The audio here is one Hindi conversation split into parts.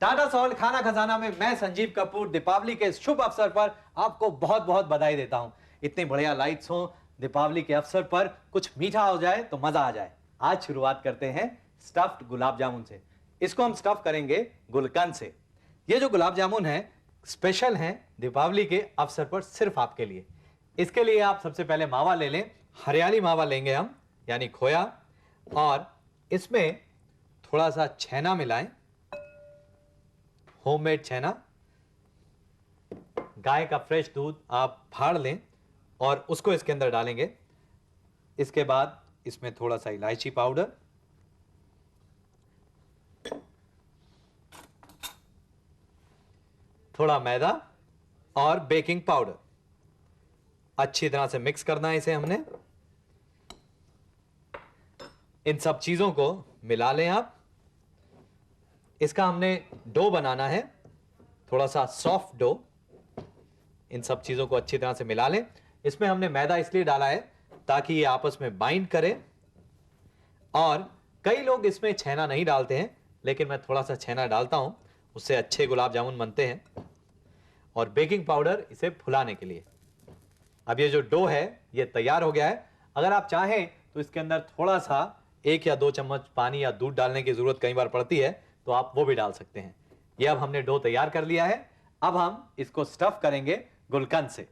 टाटा सॉल्ट खाना खजाना में मैं संजीव कपूर दीपावली के इस शुभ अवसर पर आपको बहुत बहुत बधाई देता हूं। इतनी बढ़िया लाइट्स हो, दीपावली के अवसर पर कुछ मीठा हो जाए तो मजा आ जाए। आज शुरुआत करते हैं स्टफ्ड गुलाब जामुन से। इसको हम स्टफ करेंगे गुलकंद से। ये जो गुलाब जामुन है स्पेशल हैं दीपावली के अवसर पर सिर्फ आपके लिए। इसके लिए आप सबसे पहले मावा ले लें, हरियाली मावा लेंगे हम यानी खोया, और इसमें थोड़ा सा छेना मिलाएं, होममेड छेना। गाय का फ्रेश दूध आप फाड़ लें और उसको इसके अंदर डालेंगे। इसके बाद इसमें थोड़ा सा इलायची पाउडर, थोड़ा मैदा और बेकिंग पाउडर। अच्छी तरह से मिक्स करना है इसे हमने। इन सब चीजों को मिला लें आप। इसका हमने डो बनाना है, थोड़ा सा सॉफ्ट डो। इन सब चीजों को अच्छी तरह से मिला लें। इसमें हमने मैदा इसलिए डाला है ताकि ये आपस में बाइंड करे, और कई लोग इसमें छेना नहीं डालते हैं, लेकिन मैं थोड़ा सा छेना डालता हूं, उससे अच्छे गुलाब जामुन बनते हैं। और बेकिंग पाउडर इसे फुलाने के लिए। अब ये जो डो है ये तैयार हो गया है। अगर आप चाहें तो इसके अंदर थोड़ा सा 1 या 2 चम्मच पानी या दूध डालने की जरूरत कई बार पड़ती है, तो आप वो भी डाल सकते हैं। ये अब हमने डो तैयार कर लिया है। अब हम इसको स्टफ करेंगे गुलकंद से।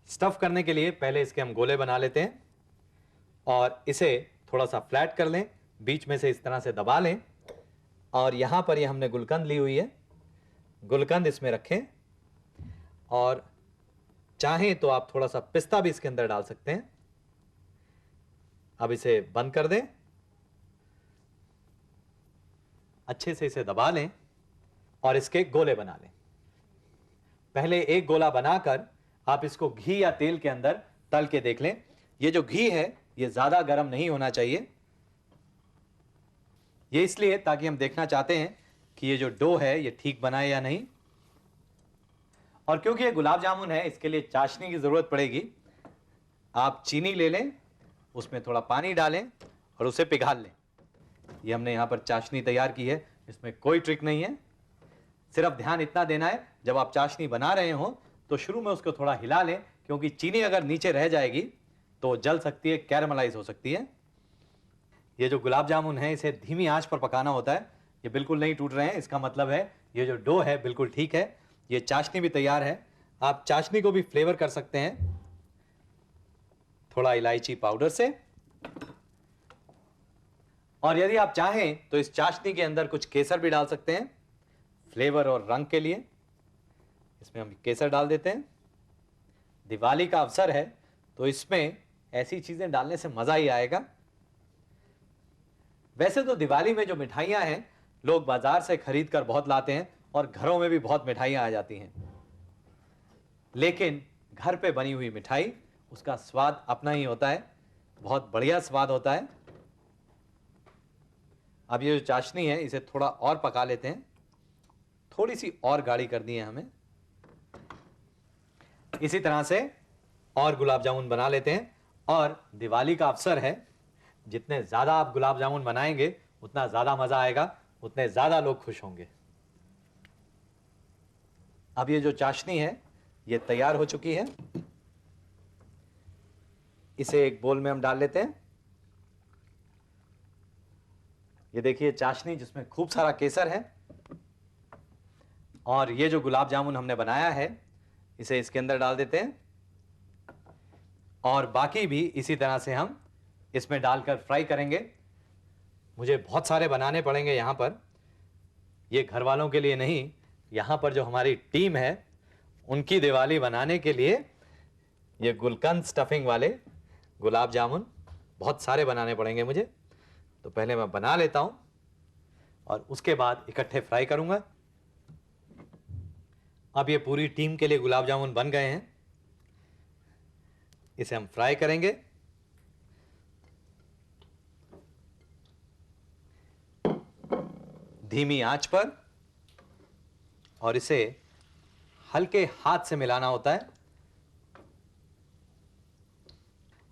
स्टफ करने के लिए पहले इसके हम गोले बना लेते हैं और इसे थोड़ा सा फ्लैट कर लें, बीच में से इस तरह से दबा लें, और यहां पर ये हमने गुलकंद ली हुई है, गुलकंद इसमें रखें, और चाहें तो आप थोड़ा सा पिस्ता भी इसके अंदर डाल सकते हैं। अब इसे बंद कर दें, अच्छे से इसे दबा लें और इसके गोले बना लें। पहले एक गोला बनाकर आप इसको घी या तेल के अंदर तल के देख लें। ये जो घी है ये ज्यादा गर्म नहीं होना चाहिए। ये इसलिए ताकि हम देखना चाहते हैं कि ये जो डो है ये ठीक बना है या नहीं। और क्योंकि ये गुलाब जामुन है इसके लिए चाशनी की जरूरत पड़ेगी। आप चीनी ले लें, उसमें थोड़ा पानी डालें और उसे पिघाल लें। ये हमने यहां पर चाशनी तैयार की है, इसमें कोई ट्रिक नहीं है। सिर्फ ध्यान इतना देना है जब आप चाशनी बना रहे हो तो शुरू में उसको थोड़ा हिला लें, क्योंकि चीनी अगर नीचे रह जाएगी तो जल सकती है, कैरमलाइज हो सकती है। ये जो गुलाब जामुन है इसे धीमी आंच पर पकाना होता है। ये बिल्कुल नहीं टूट रहे हैं, इसका मतलब है ये जो डो है बिल्कुल ठीक है। ये चाशनी भी तैयार है। आप चाशनी को भी फ्लेवर कर सकते हैं थोड़ा इलायची पाउडर से, और यदि आप चाहें तो इस चाशनी के अंदर कुछ केसर भी डाल सकते हैं फ्लेवर और रंग के लिए। इसमें हम केसर डाल देते हैं। दिवाली का अवसर है तो इसमें ऐसी चीजें डालने से मजा ही आएगा। वैसे तो दिवाली में जो मिठाइयां हैं लोग बाजार से खरीद कर बहुत लाते हैं और घरों में भी बहुत मिठाइयां आ जाती हैं, लेकिन घर पे बनी हुई मिठाई उसका स्वाद अपना ही होता है, बहुत बढ़िया स्वाद होता है। अब ये जो चाशनी है इसे थोड़ा और पका लेते हैं, थोड़ी सी और गाढ़ी कर दी है हमें। इसी तरह से और गुलाब जामुन बना लेते हैं। और दिवाली का अवसर है, जितने ज्यादा आप गुलाब जामुन बनाएंगे उतना ज्यादा मजा आएगा, उतने ज्यादा लोग खुश होंगे। अब ये जो चाशनी है ये तैयार हो चुकी है। इसे एक बोल में हम डाल लेते हैं। ये देखिए चाशनी जिसमें खूब सारा केसर है, और ये जो गुलाब जामुन हमने बनाया है इसे इसके अंदर डाल देते हैं, और बाकी भी इसी तरह से हम इसमें डालकर फ्राई करेंगे। मुझे बहुत सारे बनाने पड़ेंगे यहाँ पर, ये घर वालों के लिए नहीं, यहाँ पर जो हमारी टीम है उनकी दिवाली बनाने के लिए ये गुलकंद स्टफिंग वाले गुलाब जामुन बहुत सारे बनाने पड़ेंगे मुझे। तो पहले मैं बना लेता हूँ और उसके बाद इकट्ठे फ्राई करूंगा। अब ये पूरी टीम के लिए गुलाब जामुन बन गए हैं। इसे हम फ्राई करेंगे। धीमी आंच पर, और इसे हल्के हाथ से मिलाना होता है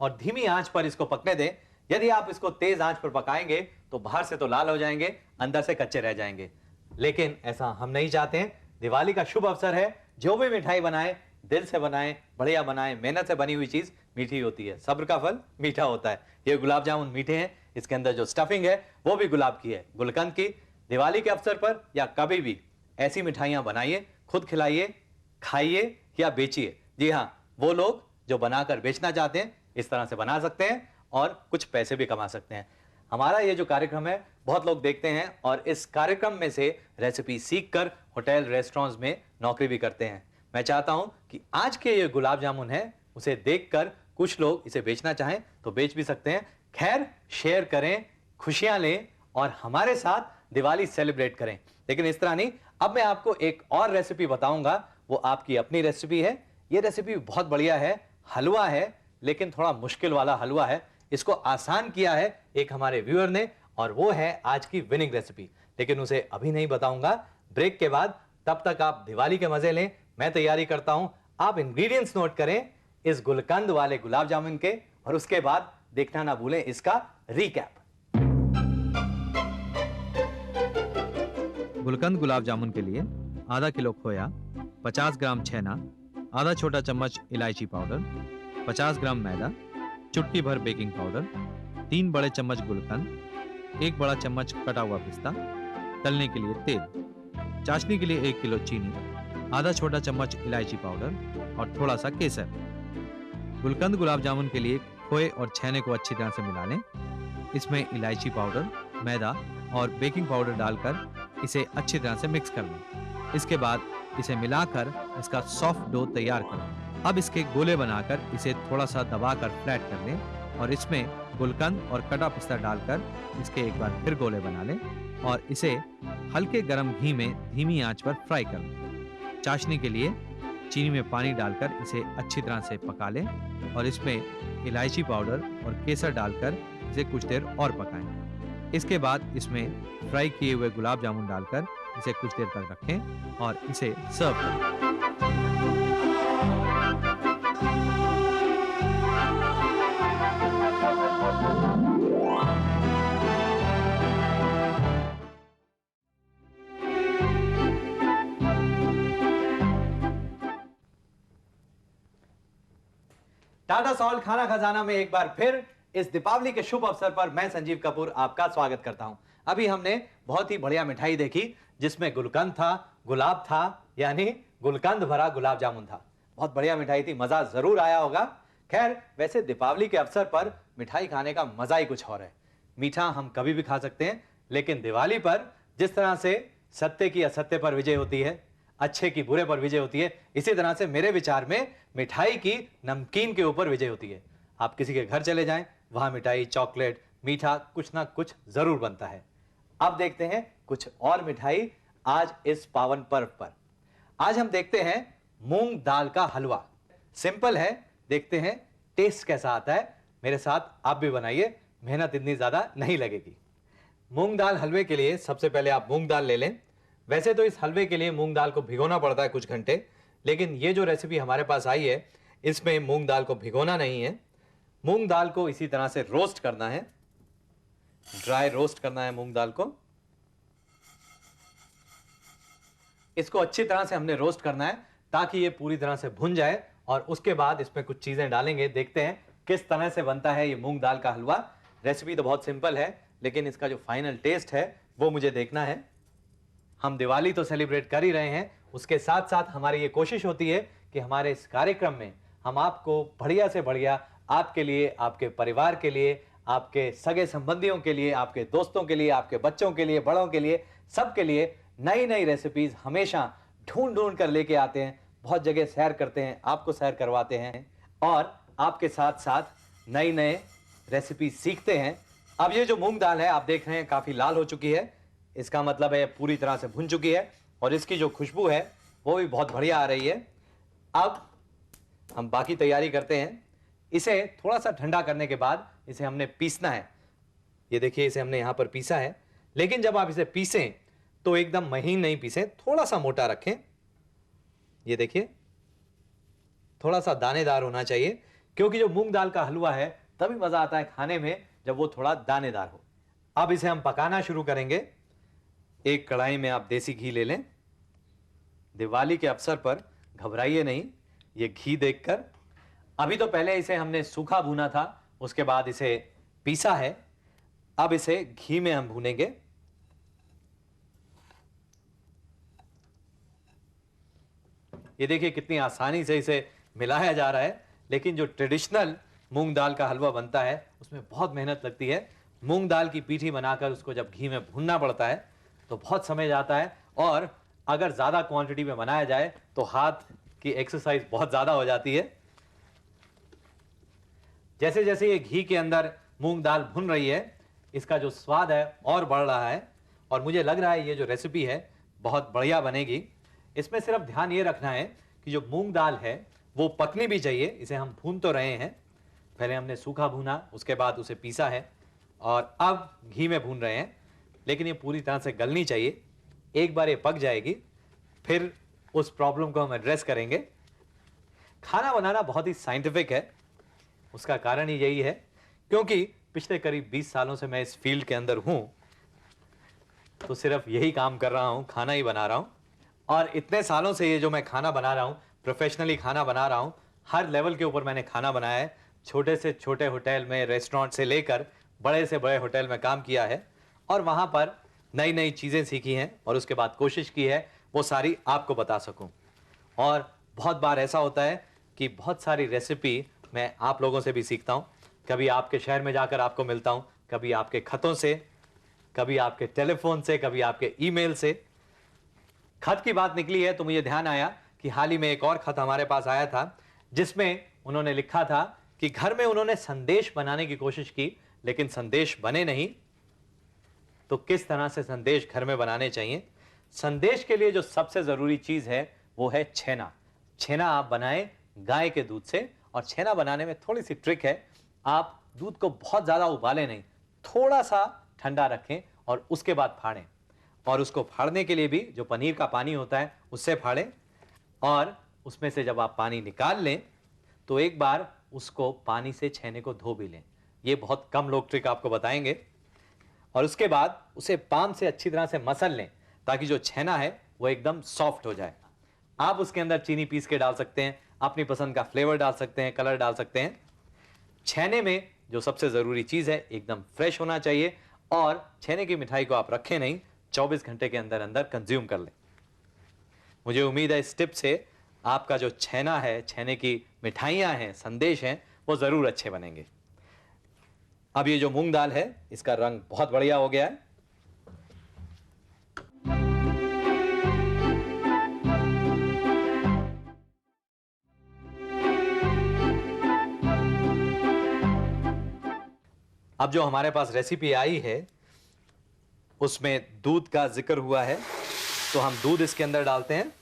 और धीमी आंच पर इसको पकने दें। यदि आप इसको तेज आंच पर पकाएंगे तो बाहर से तो लाल हो जाएंगे, अंदर से कच्चे रह जाएंगे। लेकिन ऐसा हम नहीं चाहते हैं। दिवाली का शुभ अवसर है, जो भी मिठाई बनाएं दिल से बनाएं, बढ़िया बनाएं। मेहनत से बनी हुई चीज मीठी होती है, सब्र का फल मीठा होता है। ये गुलाब जामुन मीठे हैं, इसके अंदर जो स्टफिंग है वो भी गुलाब की है, गुलकंद की। दिवाली के अवसर पर या कभी भी ऐसी मिठाइयां बनाइए, खुद खिलाइए, खाइए या बेचिए। जी हाँ, वो लोग जो बनाकर बेचना चाहते हैं इस तरह से बना सकते हैं और कुछ पैसे भी कमा सकते हैं। हमारा ये जो कार्यक्रम है बहुत लोग देखते हैं और इस कार्यक्रम में से रेसिपी सीखकर होटल रेस्टोरेंट्स में नौकरी भी करते हैं। मैं चाहता हूं कि आज के ये गुलाब जामुन है उसे देखकर कुछ लोग इसे बेचना चाहें तो बेच भी सकते हैं। खैर, शेयर करें, खुशियां लें और हमारे साथ दिवाली सेलिब्रेट करें। लेकिन इस तरह नहीं, अब मैं आपको एक और रेसिपी बताऊंगा, वो आपकी अपनी रेसिपी है। ये रेसिपी बहुत बढ़िया है, हलवा है, लेकिन थोड़ा मुश्किल वाला हलवा है। इसको आसान किया है एक हमारे व्यूअर ने और वो है आज की विनिंग रेसिपी। लेकिन उसे अभी नहीं बताऊंगा, ब्रेक के बाद। तब तक आप दिवाली के मजे लें, मैं तैयारी करता हूं। आप इंग्रेडिएंट्स नोट करें इस गुलकंद वाले गुलाब जामुन के और उसके बाद देखना ना भूलें इसका रिकैप। गुलकंद गुलाब जामुन के लिए आधा किलो खोया, 50 ग्राम छेना, आधा छोटा चम्मच इलायची पाउडर, 50 ग्राम मैदा, चुटकी भर बेकिंग पाउडर, 3 बड़े चम्मच गुलकंद, 1 बड़ा चम्मच कटा हुआ पिस्ता, तलने के लिए तेल, चाशनी के लिए 1 किलो चीनी, आधा छोटा चम्मच इलायची पाउडर और थोड़ा सा केसर। गुलकंद गुलाब जामुन के लिए खोए और छेने को अच्छी तरह से मिला लें। इसमें इलायची पाउडर, मैदा और बेकिंग पाउडर डालकर इसे अच्छी तरह से मिक्स कर लें। इसके बाद इसे मिलाकर इसका सॉफ्ट डो तैयार कर लें। अब इसके गोले बनाकर इसे थोड़ा सा दबाकर फ्लैट कर लें और इसमें गुलकंद और कटा पिस्ता डालकर इसके एक बार फिर गोले बना लें और इसे हल्के गर्म घी में धीमी आंच पर फ्राई कर लें। चाशनी के लिए चीनी में पानी डालकर इसे अच्छी तरह से पका लें और इसमें इलायची पाउडर और केसर डालकर इसे कुछ देर और पकाएं। इसके बाद इसमें फ्राई किए हुए गुलाब जामुन डालकर इसे कुछ देर तक रखें और इसे सर्व करें। टाटा सॉल्ट खाना खजाना में एक बार फिर इस दीपावली के शुभ अवसर पर मैं संजीव कपूर आपका स्वागत करता हूं। अभी हमने बहुत ही बढ़िया मिठाई देखी जिसमें गुलकंद था, गुलाब था, यानी गुलकंद भरा गुलाब जामुन था। बहुत बढ़िया मिठाई थी, मजा जरूर आया होगा। खैर, वैसे दीपावली के अवसर पर मिठाई खाने का मजा ही कुछ और है। मीठा हम कभी भी खा सकते हैं, लेकिन दिवाली पर जिस तरह से सत्य की असत्य पर विजय होती है, अच्छे की बुरे पर विजय होती है, इसी तरह से मेरे विचार में मिठाई की नमकीन के ऊपर विजय होती है। आप किसी के घर चले जाएं, वहां मिठाई, चॉकलेट, मीठा कुछ ना कुछ जरूर बनता है। अब देखते हैं कुछ और मिठाई आज इस पावन पर्व पर। आज हम देखते हैं मूंग दाल का हलवा। सिंपल है, देखते हैं टेस्ट कैसा आता है। मेरे साथ आप भी बनाइए, मेहनत इतनी ज्यादा नहीं लगेगी। मूंग दाल हलवे के लिए सबसे पहले आप मूंग दाल ले लें। वैसे तो इस हलवे के लिए मूंग दाल को भिगोना पड़ता है कुछ घंटे, लेकिन ये जो रेसिपी हमारे पास आई है इसमें मूंग दाल को भिगोना नहीं है। मूंग दाल को इसी तरह से रोस्ट करना है, ड्राई रोस्ट करना है मूंग दाल को। इसको अच्छी तरह से हमने रोस्ट करना है ताकि ये पूरी तरह से भुन जाए और उसके बाद इसमें कुछ चीजें डालेंगे। देखते हैं किस तरह से बनता है ये मूंग दाल का हलवा। रेसिपी तो बहुत सिंपल है, लेकिन इसका जो फाइनल टेस्ट है वो मुझे देखना है। हम दिवाली तो सेलिब्रेट कर ही रहे हैं, उसके साथ साथ हमारी ये कोशिश होती है कि हमारे इस कार्यक्रम में हम आपको बढ़िया से बढ़िया, आपके लिए, आपके परिवार के लिए, आपके सगे संबंधियों के लिए, आपके दोस्तों के लिए, आपके बच्चों के लिए, बड़ों के लिए, सबके लिए नई नई रेसिपीज हमेशा ढूंढ ढूंढ कर लेके आते हैं। बहुत जगह सैर करते हैं, आपको सैर करवाते हैं और आपके साथ साथ नई नए रेसिपी सीखते हैं। अब ये जो मूंग दाल है आप देख रहे हैं काफी लाल हो चुकी है, इसका मतलब है पूरी तरह से भुन चुकी है और इसकी जो खुशबू है वो भी बहुत बढ़िया आ रही है। अब हम बाकी तैयारी करते हैं। इसे थोड़ा सा ठंडा करने के बाद इसे हमने पीसना है। ये देखिए, इसे हमने यहां पर पीसा है, लेकिन जब आप इसे पीसें तो एकदम महीन नहीं पीसें, थोड़ा सा मोटा रखें। ये देखिए, थोड़ा सा दानेदार होना चाहिए, क्योंकि जो मूंग दाल का हलवा है तभी मजा आता है खाने में जब वो थोड़ा दानेदार हो। अब इसे हम पकाना शुरू करेंगे। एक कढ़ाई में आप देसी घी ले लें। दिवाली के अवसर पर घबराइए नहीं, ये घी देखकर। अभी तो पहले इसे हमने सूखा भूना था, उसके बाद इसे पीसा है। अब इसे घी में हम भूनेंगे। ये देखिए कितनी आसानी से इसे मिलाया जा रहा है, लेकिन जो ट्रेडिशनल मूंग दाल का हलवा बनता है उसमें बहुत मेहनत लगती है। मूंग दाल की पीठी बनाकर उसको जब घी में भूनना पड़ता है तो बहुत समय जाता है, और अगर ज़्यादा क्वांटिटी में बनाया जाए तो हाथ की एक्सरसाइज बहुत ज़्यादा हो जाती है। जैसे जैसे ये घी के अंदर मूंग दाल भुन रही है, इसका जो स्वाद है और बढ़ रहा है, और मुझे लग रहा है ये जो रेसिपी है बहुत बढ़िया बनेगी। इसमें सिर्फ ध्यान ये रखना है कि जो मूंग दाल है वो पकनी भी चाहिए। इसे हम भून तो रहे हैं, पहले हमने सूखा भूना, उसके बाद उसे पीसा है, और अब घी में भून रहे हैं, लेकिन ये पूरी तरह से गलनी चाहिए। एक बार ये पक जाएगी फिर उस प्रॉब्लम को हम एड्रेस करेंगे। खाना बनाना बहुत ही साइंटिफिक है, उसका कारण ही यही है क्योंकि पिछले करीब 20 सालों से मैं इस फील्ड के अंदर हूं, तो सिर्फ यही काम कर रहा हूं, खाना ही बना रहा हूं। और इतने सालों से ये जो मैं खाना बना रहा हूं, प्रोफेशनली खाना बना रहा हूं, हर लेवल के ऊपर मैंने खाना बनाया है। छोटे से छोटे होटल में, रेस्टोरेंट से लेकर बड़े से बड़े होटल में काम किया है, और वहां पर नई नई चीज़ें सीखी हैं, और उसके बाद कोशिश की है वो सारी आपको बता सकूं। और बहुत बार ऐसा होता है कि बहुत सारी रेसिपी मैं आप लोगों से भी सीखता हूं। कभी आपके शहर में जाकर आपको मिलता हूं, कभी आपके खतों से, कभी आपके टेलीफोन से, कभी आपके ईमेल से। खत की बात निकली है तो मुझे ध्यान आया कि हाल ही में एक और खत हमारे पास आया था, जिसमें उन्होंने लिखा था कि घर में उन्होंने संदेश बनाने की कोशिश की लेकिन संदेश बने नहीं। तो किस तरह से संदेश घर में बनाने चाहिए? संदेश के लिए जो सबसे जरूरी चीज है वो है छेना। छेना आप बनाएं गाय के दूध से, और छेना बनाने में थोड़ी सी ट्रिक है। आप दूध को बहुत ज्यादा उबालें नहीं, थोड़ा सा ठंडा रखें और उसके बाद फाड़ें, और उसको फाड़ने के लिए भी जो पनीर का पानी होता है उससे फाड़ें, और उसमें से जब आप पानी निकाल लें तो एक बार उसको पानी से छेने को धो भी लें। ये बहुत कम लोग ट्रिक आपको बताएंगे। और उसके बाद उसे पाम से अच्छी तरह से मसल लें ताकि जो छेना है वो एकदम सॉफ्ट हो जाए। आप उसके अंदर चीनी पीस के डाल सकते हैं, अपनी पसंद का फ्लेवर डाल सकते हैं, कलर डाल सकते हैं। छेने में जो सबसे ज़रूरी चीज़ है, एकदम फ्रेश होना चाहिए, और छेने की मिठाई को आप रखें नहीं, 24 घंटे के अंदर अंदर कंज्यूम कर लें। मुझे उम्मीद है इस टिप से आपका जो छेना है, छेने की मिठाइयाँ हैं, संदेश हैं, वो ज़रूर अच्छे बनेंगे। अब ये जो मूंग दाल है इसका रंग बहुत बढ़िया हो गया है। अब जो हमारे पास रेसिपी आई है उसमें दूध का जिक्र हुआ है, तो हम दूध इसके अंदर डालते हैं।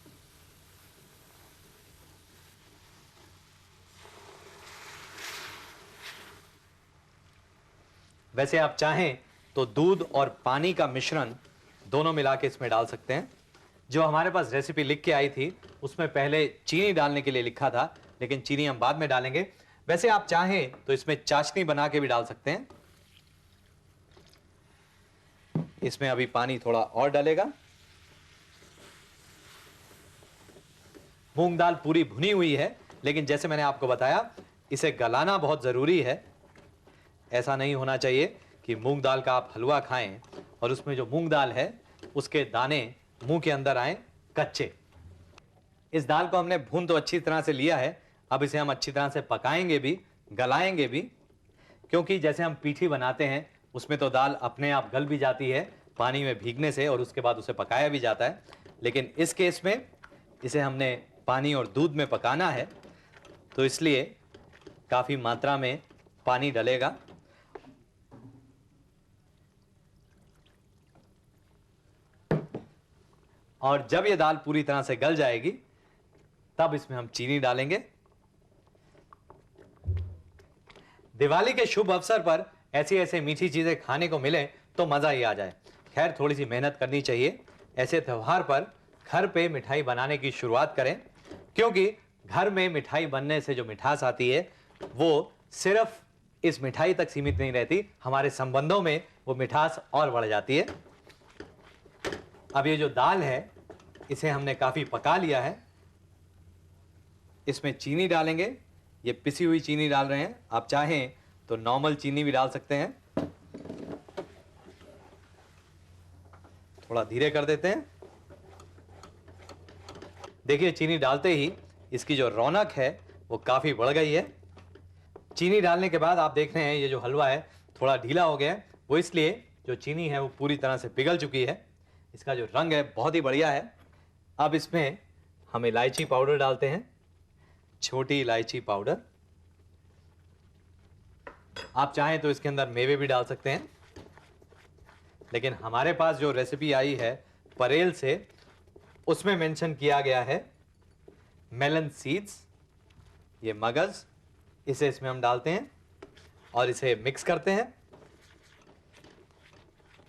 वैसे आप चाहें तो दूध और पानी का मिश्रण दोनों मिला के इसमें डाल सकते हैं। जो हमारे पास रेसिपी लिख के आई थी उसमें पहले चीनी डालने के लिए लिखा था, लेकिन चीनी हम बाद में डालेंगे। वैसे आप चाहें तो इसमें चाशनी बना के भी डाल सकते हैं। इसमें अभी पानी थोड़ा और डालेगा। मूंग दाल पूरी भुनी हुई है, लेकिन जैसे मैंने आपको बताया इसे गलाना बहुत जरूरी है। ऐसा नहीं होना चाहिए कि मूंग दाल का आप हलवा खाएं और उसमें जो मूंग दाल है उसके दाने मुंह के अंदर आए कच्चे। इस दाल को हमने भून तो अच्छी तरह से लिया है, अब इसे हम अच्छी तरह से पकाएंगे भी, गलाएंगे भी, क्योंकि जैसे हम पीठी बनाते हैं उसमें तो दाल अपने आप गल भी जाती है पानी में भीगने से, और उसके बाद उसे पकाया भी जाता है। लेकिन इस केस में इसे हमने पानी और दूध में पकाना है, तो इसलिए काफ़ी मात्रा में पानी डलेगा। और जब ये दाल पूरी तरह से गल जाएगी तब इसमें हम चीनी डालेंगे। दिवाली के शुभ अवसर पर ऐसी ऐसे मीठी चीजें खाने को मिले तो मजा ही आ जाए। खैर थोड़ी सी मेहनत करनी चाहिए। ऐसे त्योहार पर घर पे मिठाई बनाने की शुरुआत करें, क्योंकि घर में मिठाई बनने से जो मिठास आती है वो सिर्फ इस मिठाई तक सीमित नहीं रहती, हमारे संबंधों में वो मिठास और बढ़ जाती है। अब ये जो दाल है इसे हमने काफी पका लिया है। इसमें चीनी डालेंगे। ये पिसी हुई चीनी डाल रहे हैं। आप चाहें तो नॉर्मल चीनी भी डाल सकते हैं। थोड़ा धीरे कर देते हैं। देखिए चीनी डालते ही इसकी जो रौनक है वो काफी बढ़ गई है। चीनी डालने के बाद आप देख रहे हैं ये जो हलवा है थोड़ा ढीला हो गया है। वो इसलिए जो चीनी है वो पूरी तरह से पिघल चुकी है। इसका जो रंग है बहुत ही बढ़िया है। अब इसमें हम इलायची पाउडर डालते हैं, छोटी इलायची पाउडर। आप चाहें तो इसके अंदर मेवे भी डाल सकते हैं, लेकिन हमारे पास जो रेसिपी आई है परेल से उसमें मेंशन किया गया है मेलन सीड्स, ये मगज। इसे इसमें हम डालते हैं और इसे मिक्स करते हैं।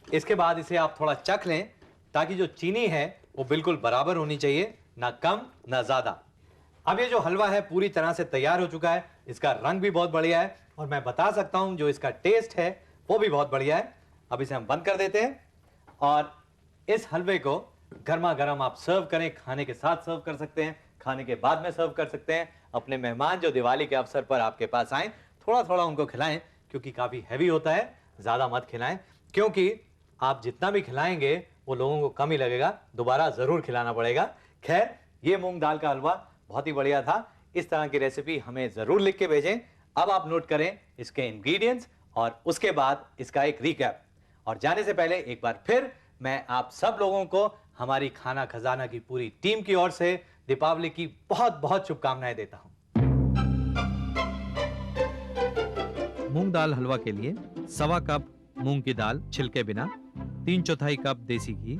इसके बाद इसे आप थोड़ा चख लें ताकि जो चीनी है वो बिल्कुल बराबर होनी चाहिए, ना कम ना ज्यादा। अब ये जो हलवा है पूरी तरह से तैयार हो चुका है। इसका रंग भी बहुत बढ़िया है और मैं बता सकता हूं जो इसका टेस्ट है वो भी बहुत बढ़िया है। अब इसे हम बंद कर देते हैं और इस हलवे को गर्मा गर्म आप सर्व करें। खाने के साथ सर्व कर सकते हैं, खाने के बाद में सर्व कर सकते हैं। अपने मेहमान जो दिवाली के अवसर पर आपके पास आए थोड़ा थोड़ा उनको खिलाएं, क्योंकि काफी हैवी होता है। ज्यादा मत खिलाएं, क्योंकि आप जितना भी खिलाएंगे वो लोगों को कम ही लगेगा, दोबारा जरूर खिलाना पड़ेगा। खैर, ये मूंग दाल का हलवा बहुत ही बढ़िया था। इस तरह की रेसिपी हमें जरूर लिख के भेजें। अब आप नोट करें इसके इंग्रेडिएंट्स और उसके बाद इसका एक रिकैप। और जाने से पहले एक बार फिर मैं आप सब लोगों को हमारी खाना खजाना की पूरी टीम की ओर से दीपावली की बहुत बहुत शुभकामनाएं देता हूं। मूंग दाल हलवा के लिए 1.25 कप मूंग की दाल छिलके बिना, 3/4 कप देसी घी,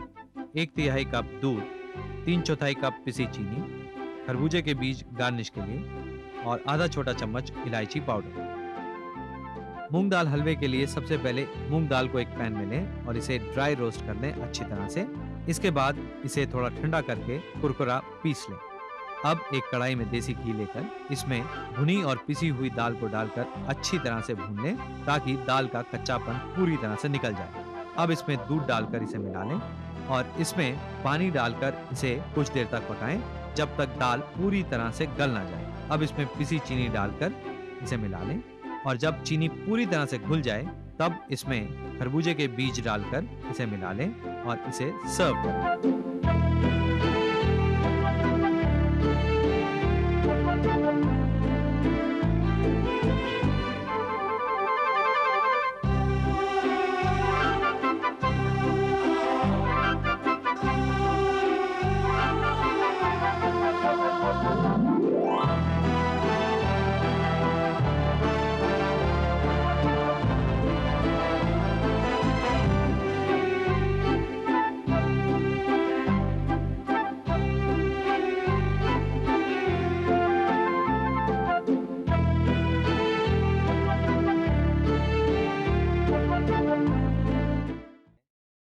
1/3 कप दूध, 3/4 कप पिसी चीनी, खरबूजे के बीज गार्निश के लिए और आधा छोटा चम्मच इलायची पाउडर। मूंग दाल हलवे के लिए सबसे पहले मूंग दाल को एक पैन में लें और इसे ड्राई रोस्ट कर लें अच्छी तरह से। इसके बाद इसे थोड़ा ठंडा करके कुरकुरा पीस लें। अब एक कढ़ाई में देसी घी लेकर इसमें भुनी और पिसी हुई दाल को डालकर अच्छी तरह से भून लें ताकि दाल का कच्चापन पूरी तरह से निकल जाए। अब इसमें दूध डालकर इसे मिला लें और इसमें पानी डालकर इसे कुछ देर तक पकाएं जब तक दाल पूरी तरह से गल ना जाए। अब इसमें पिसी चीनी डालकर इसे मिला लें और जब चीनी पूरी तरह से घुल जाए तब इसमें खरबूजे के बीज डालकर इसे मिला लें और इसे सर्व करें।